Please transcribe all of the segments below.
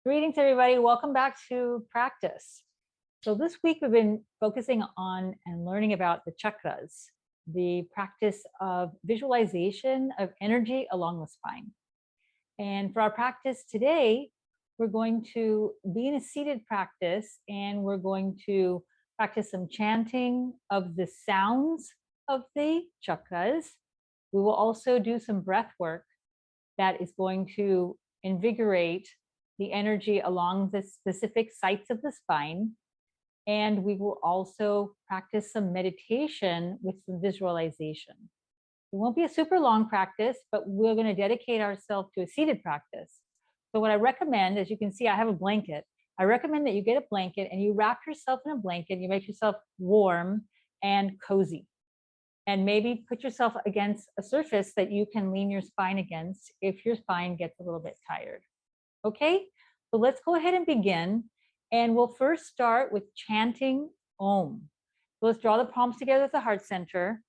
Greetings, everybody. Welcome back to practice. So this week we've been focusing on and learning about the chakras, the practice of visualization of energy along the spine. And for our practice today, we're going to be in a seated practice and we're going to practice some chanting of the sounds of the chakras. We will also do some breath work that is going to invigorate the energy along the specific sites of the spine. And we will also practice some meditation with some visualization. It won't be a super long practice, but we're going to dedicate ourselves to a seated practice. So what I recommend, as you can see, I have a blanket. I recommend that you get a blanket and you wrap yourself in a blanket. You make yourself warm and cozy. And maybe put yourself against a surface that you can lean your spine against if your spine gets a little bit tired. Okay, so let's go ahead and begin. And we'll first start with chanting Om. So let's draw the palms together at the heart center.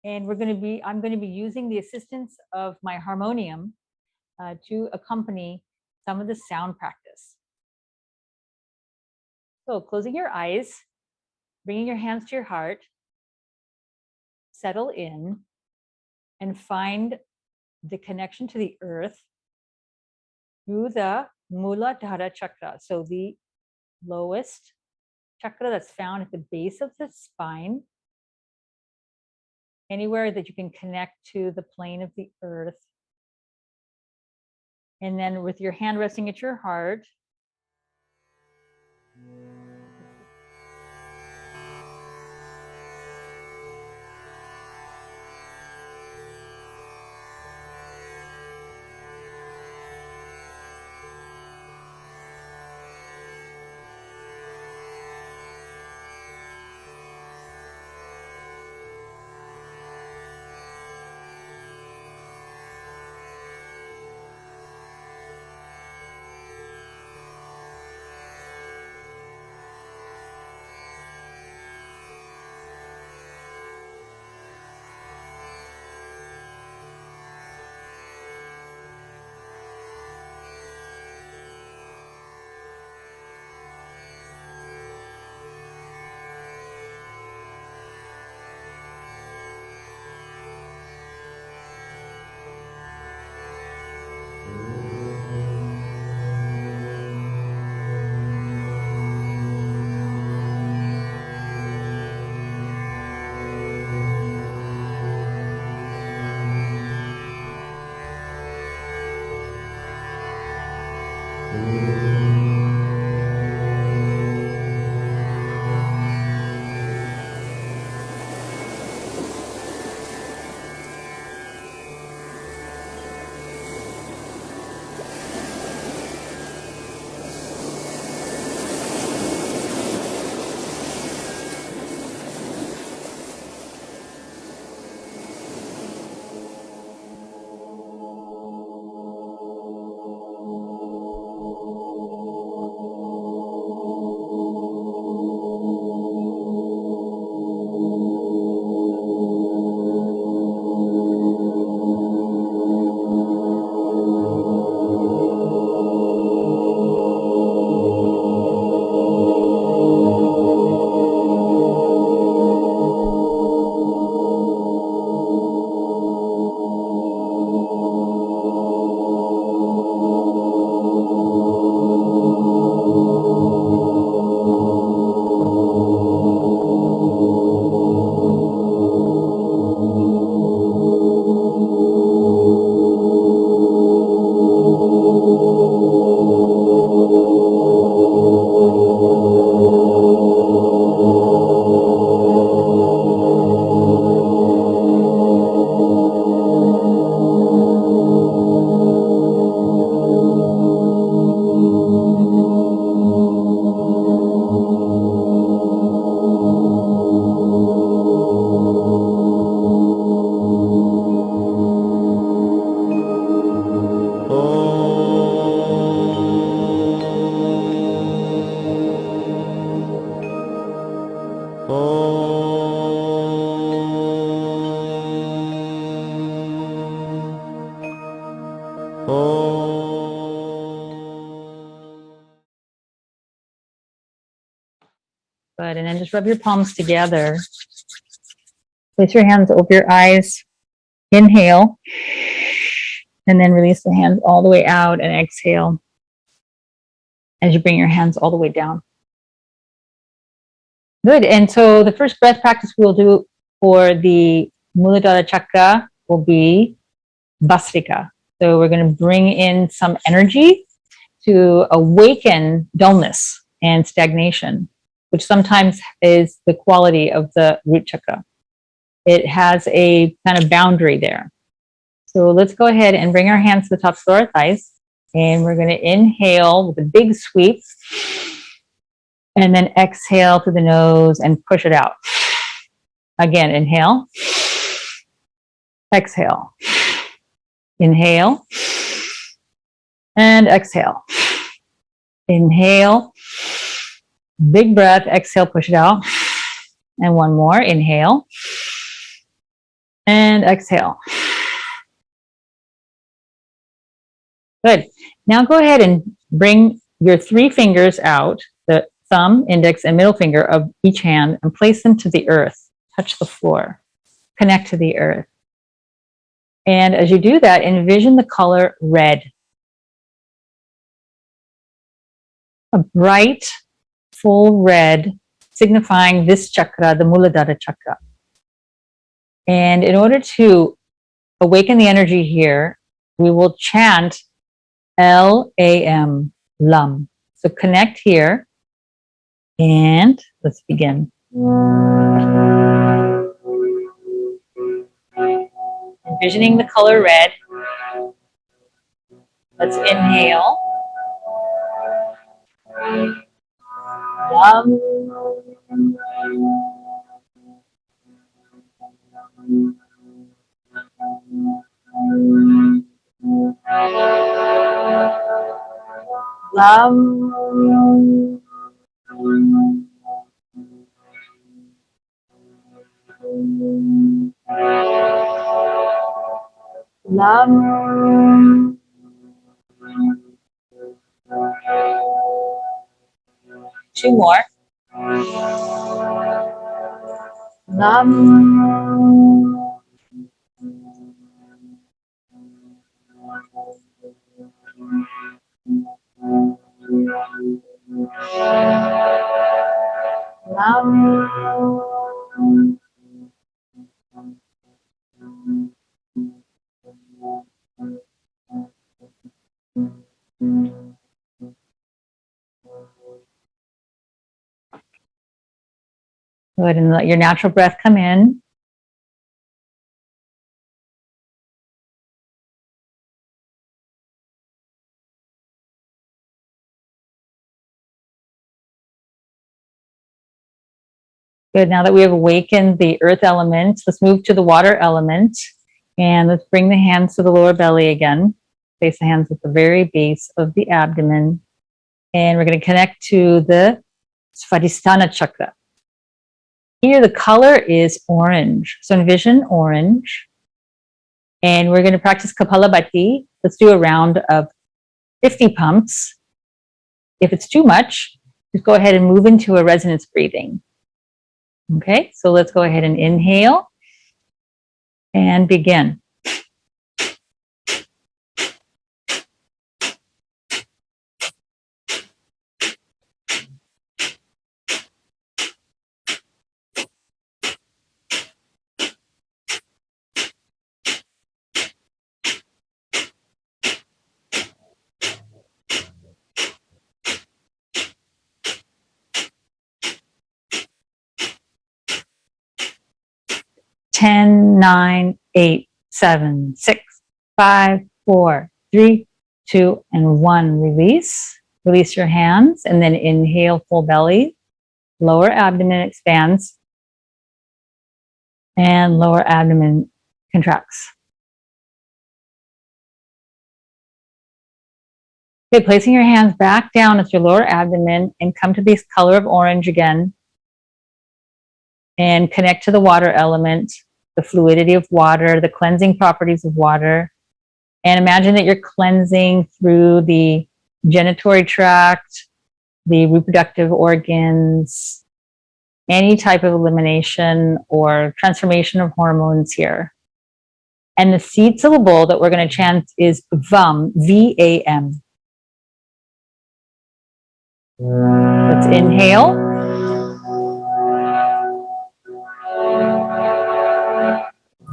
And I'm going to be using the assistance of my harmonium to accompany some of the sound practice. So closing your eyes, bringing your hands to your heart, settle in and find the connection to the earth through the Muladhara chakra. So the lowest chakra that's found at the base of the spine, anywhere that you can connect to the plane of the earth. And then with your hand resting at your heart, Good. And then just rub your palms together. Place your hands over your eyes. Inhale. And then release the hands all the way out and exhale as you bring your hands all the way down. Good. And so the first breath practice we'll do for the Muladhara Chakra will be Bhastrika. So we're going to bring in some energy to awaken dullness and stagnation, which sometimes is the quality of the root chakra. It has a kind of boundary there. So let's go ahead and bring our hands to the tops of our thighs. And we're going to inhale with a big sweep. And then exhale through the nose and push it out. Again, inhale. Exhale. Inhale. And exhale. Inhale. Big breath. Exhale, push it out. And one more. Inhale. And exhale. Good. Now go ahead and bring your 3 fingers out, the thumb, index, and middle finger of each hand, and place them to the earth. Touch the floor. Connect to the earth. And as you do that, envision the color red. A bright, full red, signifying this chakra, the Muladhara chakra. And in order to awaken the energy here, we will chant L-A-M, Lam. So connect here, and let's begin. Envisioning the color red. Let's inhale. Lam. Lam. Lam. 2 more. Lam. Lam. Good, and let your natural breath come in. Good, now that we have awakened the earth element, let's move to the water element. And let's bring the hands to the lower belly again. Place the hands at the very base of the abdomen. And we're going to connect to the Svadhisthana chakra. Here the color is orange. So envision orange. And we're going to practice Kapalabhati. Let's do a round of 50 pumps. If it's too much, just go ahead and move into a resonance breathing. Okay, so let's go ahead and inhale and begin. Ten, 9, 8, 7, 6, 5, 4, 3, 2, and 1. Release. Release your hands and then inhale full belly. Lower abdomen expands and lower abdomen contracts. Okay, placing your hands back down at your lower abdomen and come to this color of orange again. And connect to the water element, the fluidity of water, the cleansing properties of water. And imagine that you're cleansing through the genitory tract, the reproductive organs, any type of elimination or transformation of hormones here. And the seed syllable that we're going to chant is VAM, V-A-M. Let's inhale.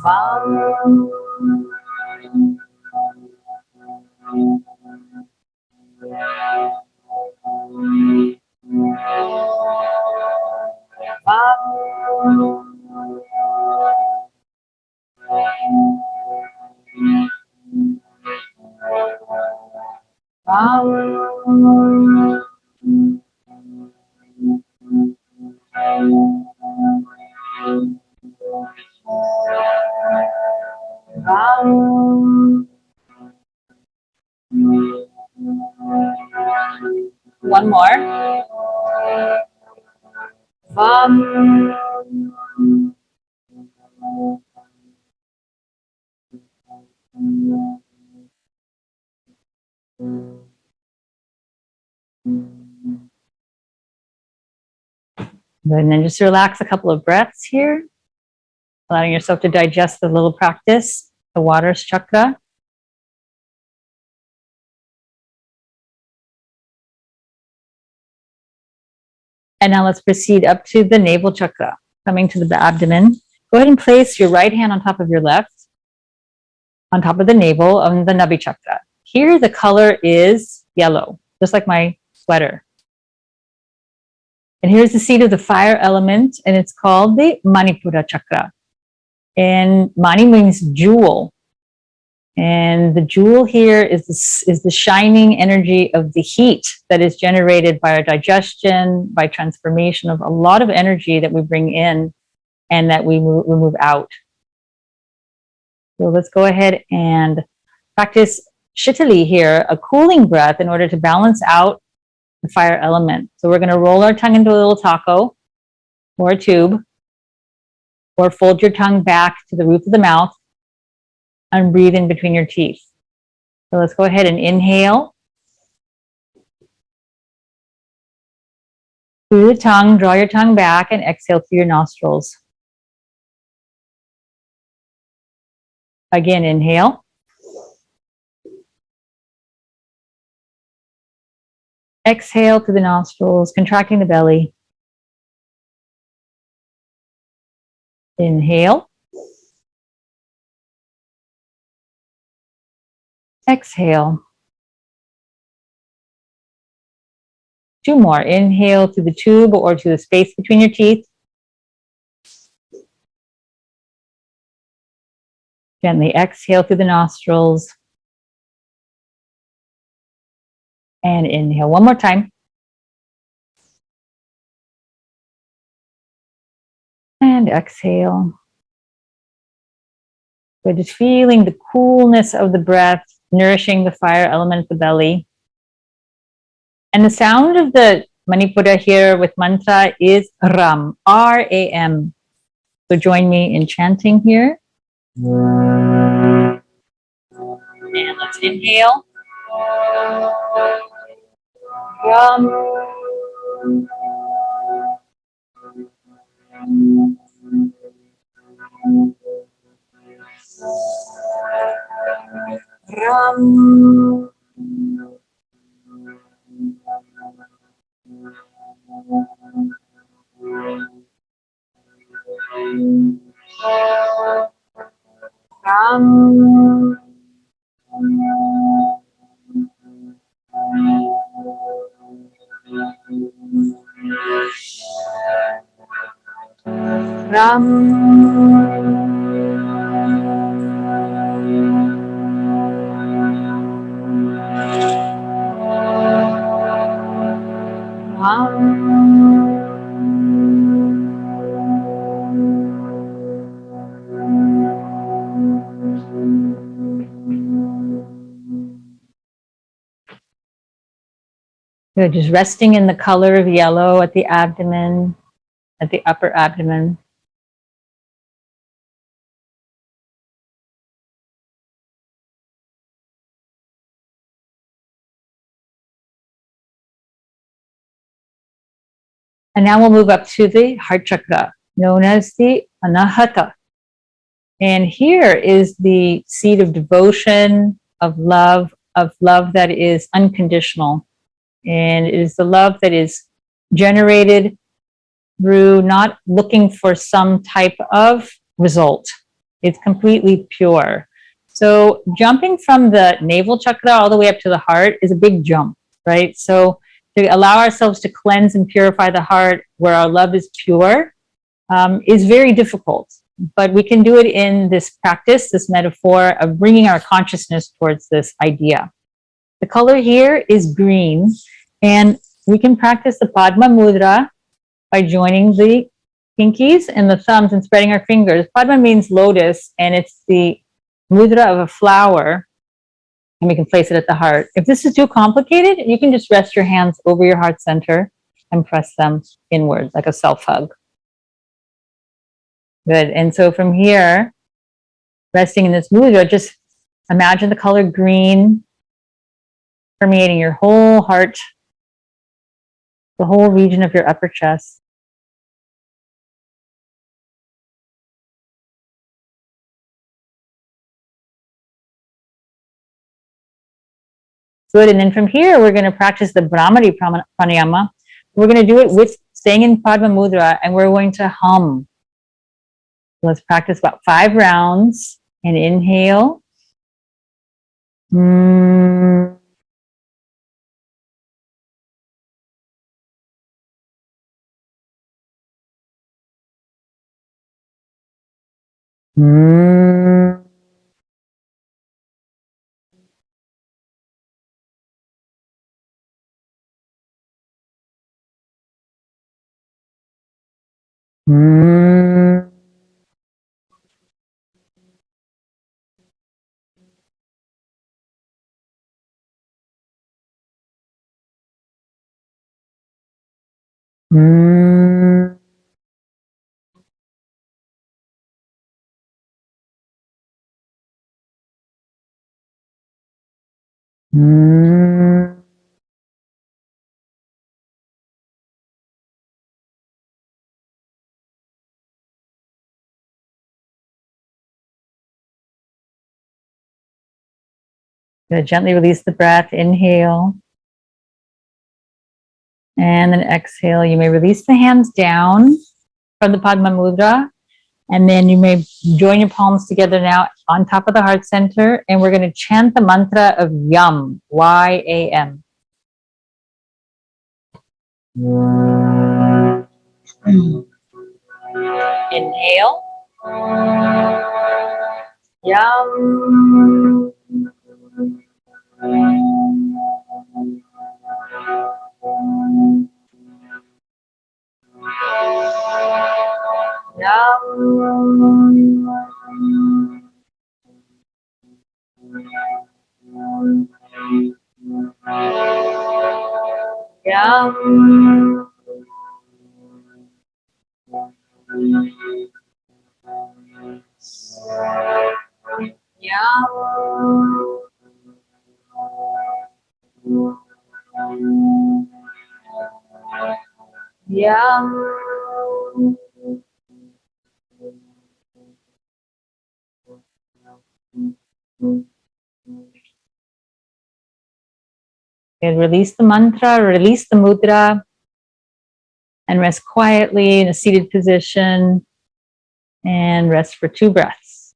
VAM. One more. And then just relax a couple of breaths here, allowing yourself to digest the little practice, the water's chakra. And now let's proceed up to the navel chakra, coming to the abdomen. Go ahead and place your right hand on top of your left, on top of the navel of the Nabi chakra. Here the color is yellow, just like my sweater. And here's the seat of the fire element, and it's called the Manipura chakra. And Mani means jewel. And the jewel here is the shining energy of the heat that is generated by our digestion, by transformation of a lot of energy that we bring in and that we remove out. So let's go ahead and practice Shitali here, a cooling breath in order to balance out the fire element. So we're going to roll our tongue into a little taco or a tube, or fold your tongue back to the roof of the mouth and breathe in between your teeth. So let's go ahead and inhale. Through the tongue, draw your tongue back and exhale through your nostrils. Again, inhale. Exhale through the nostrils, contracting the belly. Inhale. Exhale. Two more. Inhale through the tube or to the space between your teeth. Gently exhale through the nostrils. And inhale one more time. And exhale. So just feeling the coolness of the breath, nourishing the fire element of the belly. And the sound of the Manipura here with mantra is Ram, R-A-M. So join me in chanting here. And let's inhale. Ram. Ram. Ram. Ram. Good, just resting in the color of yellow at the abdomen, at the upper abdomen. And now we'll move up to the heart chakra, known as the Anahata. And here is the seat of devotion, of love that is unconditional. And it is the love that is generated through not looking for some type of result. It's completely pure. So jumping from the navel chakra all the way up to the heart is a big jump, right? So to allow ourselves to cleanse and purify the heart where our love is pure is very difficult. But we can do it in this practice, this metaphor of bringing our consciousness towards this idea. The color here is green, and we can practice the Padma Mudra by joining the pinkies and the thumbs and spreading our fingers. Padma means lotus, and it's the mudra of a flower, and we can place it at the heart. If this is too complicated, you can just rest your hands over your heart center and press them inward like a self-hug. Good. And so from here, resting in this mudra, just imagine the color green permeating your whole heart, the whole region of your upper chest. Good. And then from here, we're going to practice the Brahmari Pranayama. We're going to do it with staying in Padma Mudra, and we're going to hum. Let's practice about 5 rounds and inhale. Gently release the breath, inhale. And then exhale. You may release the hands down from the Padma Mudra. And then you may join your palms together now on top of the heart center. And we're going to chant the mantra of YAM, Y-A-M. Inhale. YAM. And release the mantra, release the mudra, and rest quietly in a seated position, and rest for 2 breaths.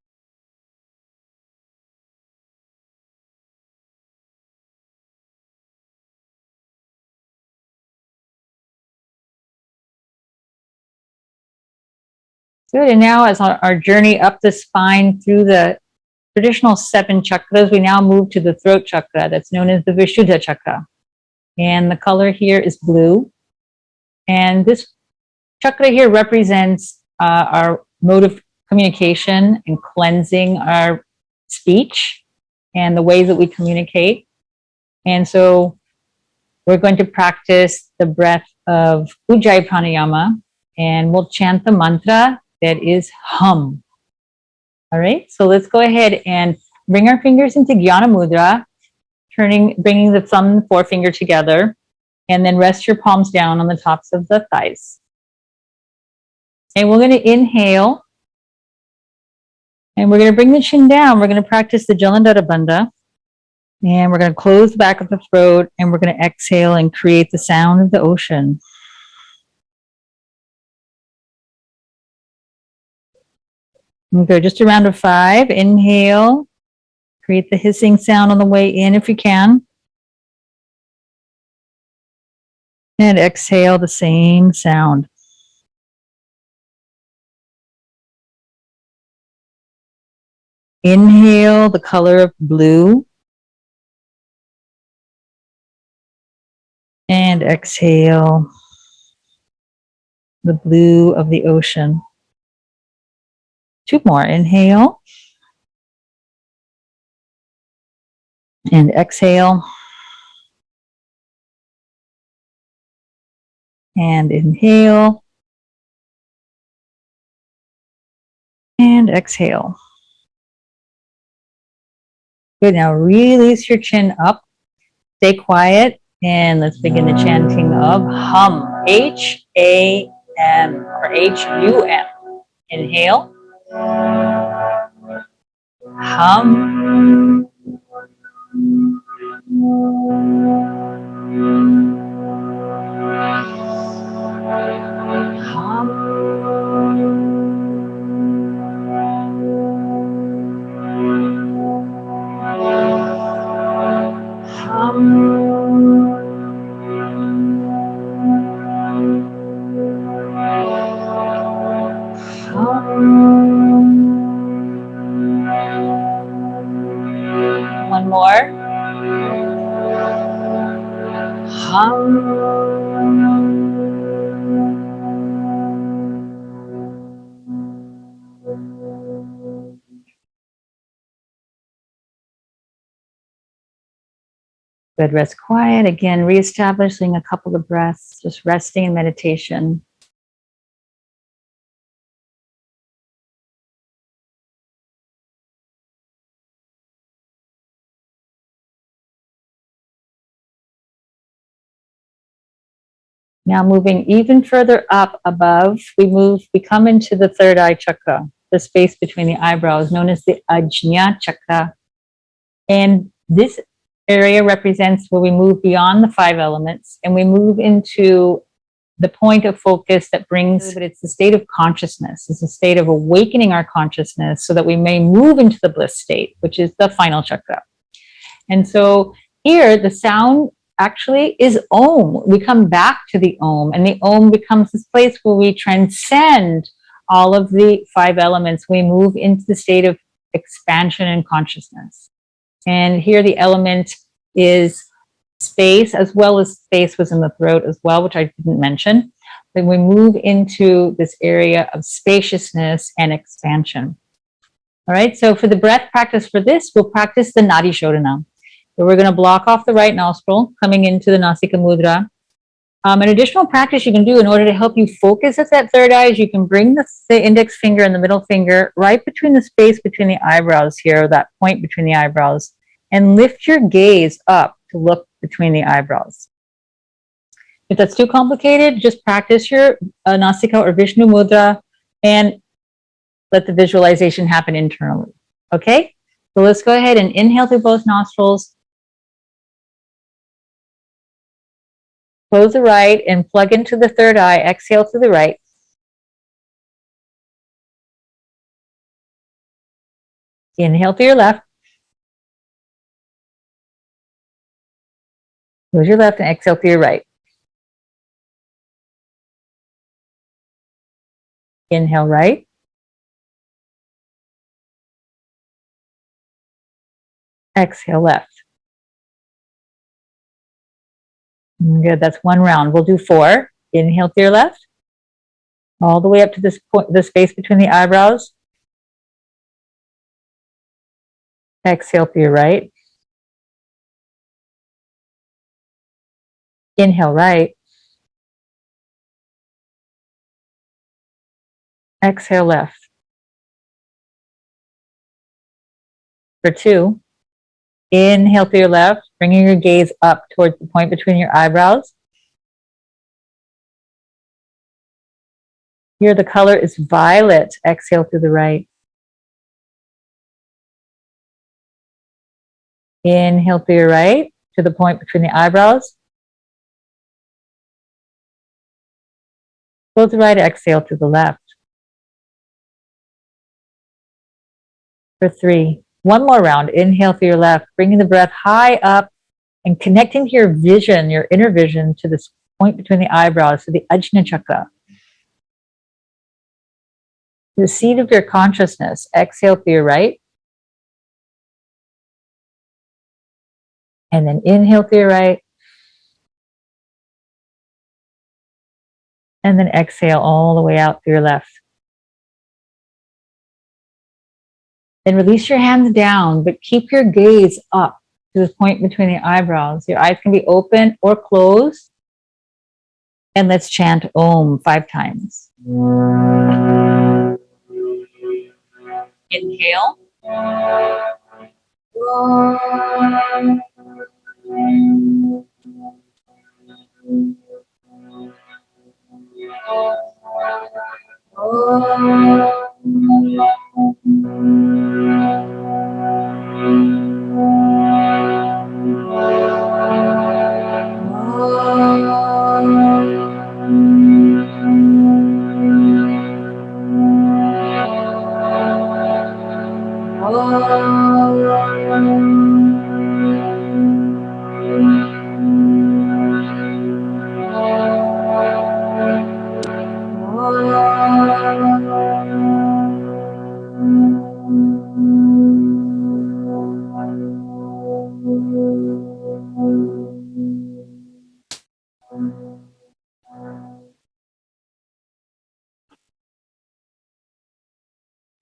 Good, and now as our journey up the spine through the traditional 7 chakras, we now move to the throat chakra that's known as the Vishuddha chakra. And the color here is blue. And this chakra here represents our mode of communication and cleansing our speech and the ways that we communicate. And so we're going to practice the breath of Ujjayi Pranayama, and we'll chant the mantra that is hum. All right, so let's go ahead and bring our fingers into Jnana Mudra, bringing the thumb and forefinger together. And then rest your palms down on the tops of the thighs. And we're going to inhale. And we're going to bring the chin down. We're going to practice the Jalandhara Bandha. And we're going to close the back of the throat. And we're going to exhale and create the sound of the ocean. We'll go just a round of 5. Inhale. Create the hissing sound on the way in if you can. And exhale the same sound. Inhale the color of blue. And exhale the blue of the ocean. 2 more. Inhale. And exhale. And inhale. And exhale. Good. Now release your chin up. Stay quiet. And let's begin the chanting of hum. H-A-M or H-U-M. Inhale. Hum. One more. Hum. Good. Rest quiet. Again, reestablishing a couple of breaths, just resting in meditation. Now moving even further up above, we come into the third eye chakra, the space between the eyebrows, known as the Ajna chakra. And this area represents where we move beyond the 5 elements and we move into the point of focus that brings, but it's the state of consciousness. It's a state of awakening our consciousness so that we may move into the bliss state, which is the final chakra. And so here the sound actually is Om. We come back to the Om, and the Om becomes this place where we transcend all of the 5 elements. We move into the state of expansion and consciousness. And here the element is space, as well as space was in the throat as well, which I didn't mention. Then we move into this area of spaciousness and expansion. All right, so for the breath practice for this, we'll practice the Nadi Shodhana. So we're going to block off the right nostril, coming into the Nasika Mudra. An additional practice you can do in order to help you focus at that third eye is you can bring the index finger and the middle finger right between the space between the eyebrows here, that point between the eyebrows, and lift your gaze up to look between the eyebrows. If that's too complicated, just practice your Nasika or Vishnu Mudra and let the visualization happen internally. Okay? So let's go ahead and inhale through both nostrils. Close the right and plug into the third eye. Exhale to the right. Inhale to your left. Close your left and exhale to your right. Inhale right. Exhale left. Good, that's 1 round. We'll do 4. Inhale to your left. All the way up to this point, the space between the eyebrows. Exhale to your right. Inhale right. Exhale left. For 2. Inhale to your left, bringing your gaze up towards the point between your eyebrows. Here the color is violet. Exhale through the right. Inhale through your right to the point between the eyebrows. Close the right, exhale to the left. For 3. One more round. Inhale through your left, bringing the breath high up and connecting to your vision, your inner vision, to this point between the eyebrows, to the Ajna Chakra. The seat of your consciousness. Exhale through your right. And then inhale through your right. And then exhale all the way out through your left. Then release your hands down, but keep your gaze up to this point between the eyebrows. Your eyes can be open or closed. And let's chant Om 5 times. Inhale.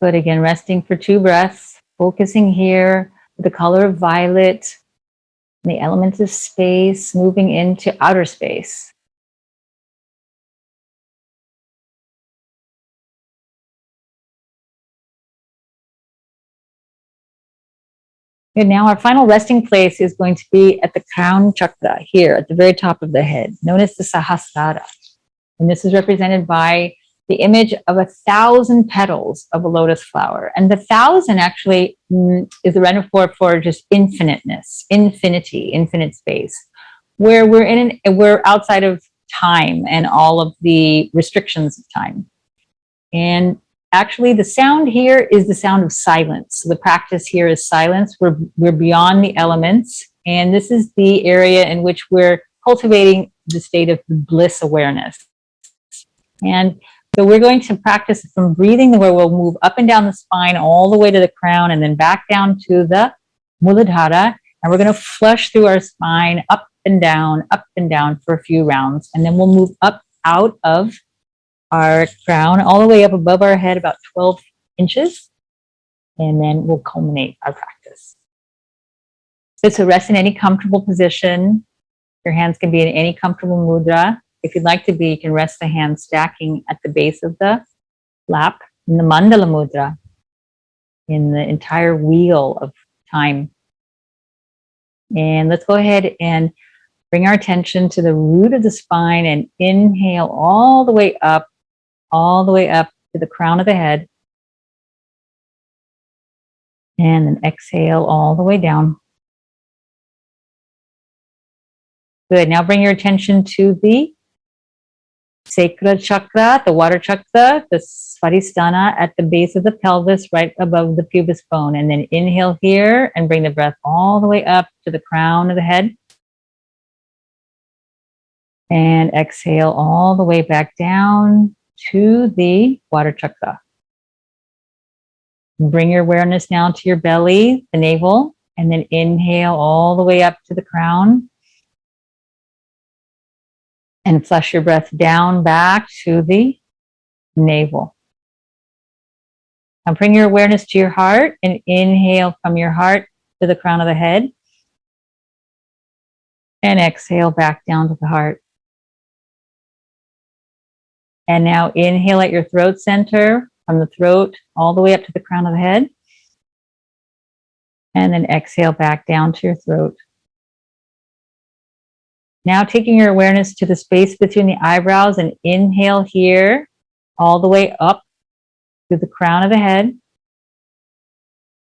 Good. Again, resting for 2 breaths, focusing here with the color of violet, and the elements of space, moving into outer space. Good. Now our final resting place is going to be at the crown chakra, here at the very top of the head, known as the Sahasrara. And this is represented by the image of 1,000 petals of a lotus flower. And the 1,000 actually is a metaphor for just infiniteness, infinity, infinite space, where we're outside of time and all of the restrictions of time. And actually the sound here is the sound of silence. So the practice here is silence. We're beyond the elements. And this is the area in which we're cultivating the state of bliss awareness. And so we're going to practice from breathing, where we'll move up and down the spine all the way to the crown and then back down to the Muladhara. And we're going to flush through our spine up and down for a few rounds. And then we'll move up out of our crown all the way up above our head, about 12 inches. And then we'll culminate our practice. So rest in any comfortable position. Your hands can be in any comfortable mudra. If you'd like to be, you can rest the hands stacking at the base of the lap in the mandala mudra, in the entire wheel of time. And let's go ahead and bring our attention to the root of the spine and inhale all the way up to the crown of the head. And then exhale all the way down. Good. Now bring your attention to the Sacral chakra, the water chakra, the Svadhisthana at the base of the pelvis, right above the pubis bone. And then inhale here and bring the breath all the way up to the crown of the head. And exhale all the way back down to the water chakra. Bring your awareness now to your belly, the navel, and then inhale all the way up to the crown. And flush your breath down back to the navel. Now bring your awareness to your heart and inhale from your heart to the crown of the head. And exhale back down to the heart. And now inhale at your throat center, from the throat all the way up to the crown of the head. And then exhale back down to your throat. Now taking your awareness to the space between the eyebrows and inhale here, all the way up to the crown of the head,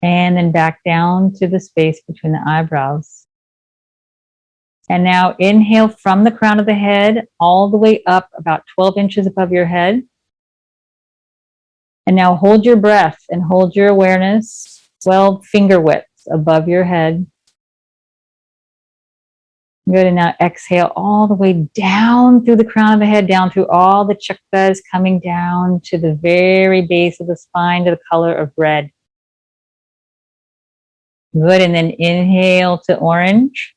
and then back down to the space between the eyebrows. And now inhale from the crown of the head all the way up about 12 inches above your head. And now hold your breath and hold your awareness 12 finger widths above your head. Good, and now exhale all the way down through the crown of the head, down through all the chakras, coming down to the very base of the spine to the color of red. Good, and then inhale to orange.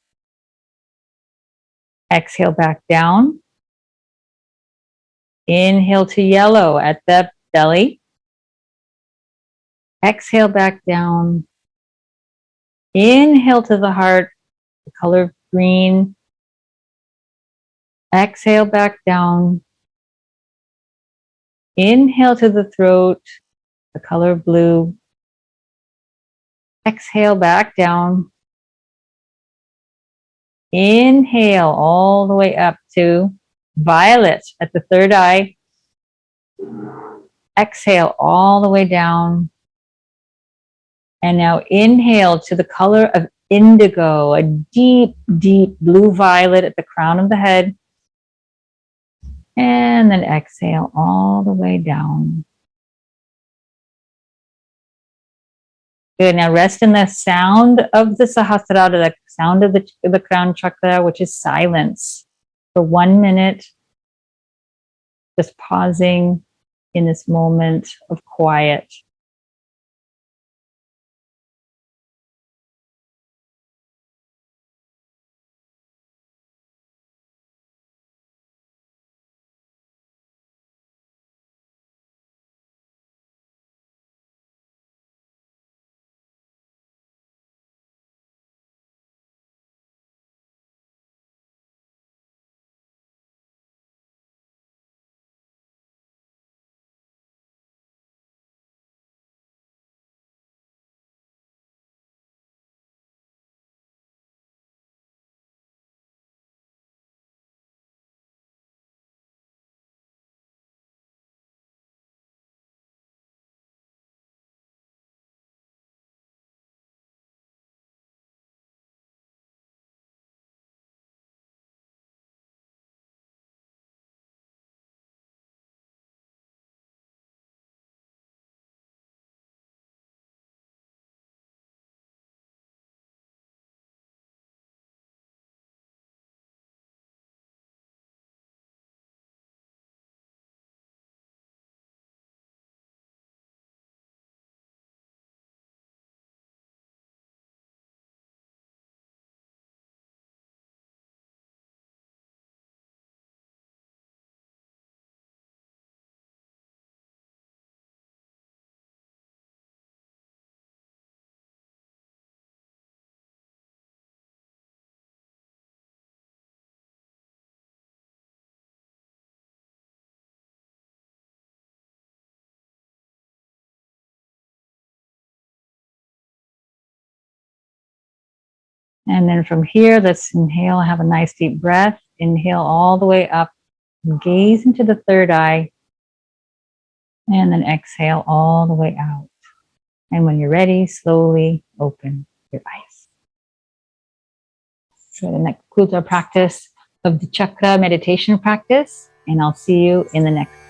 Exhale back down. Inhale to yellow at the belly. Exhale back down. Inhale to the heart, the color of green. Exhale back down. Inhale to the throat, the color of blue. Exhale back down. Inhale all the way up to violet at the third eye. Exhale all the way down. And now inhale to the color of indigo, a deep, deep blue violet at the crown of the head. And then exhale all the way down. Good. Now rest in the sound of the Sahasrara, the sound of the crown chakra, which is silence, for 1 minute. Just pausing in this moment of quiet. And then from here, let's inhale, have a nice deep breath. Inhale all the way up, gaze into the third eye, and then exhale all the way out. And when you're ready, slowly open your eyes. So that concludes our practice of the chakra meditation practice, and I'll see you in the next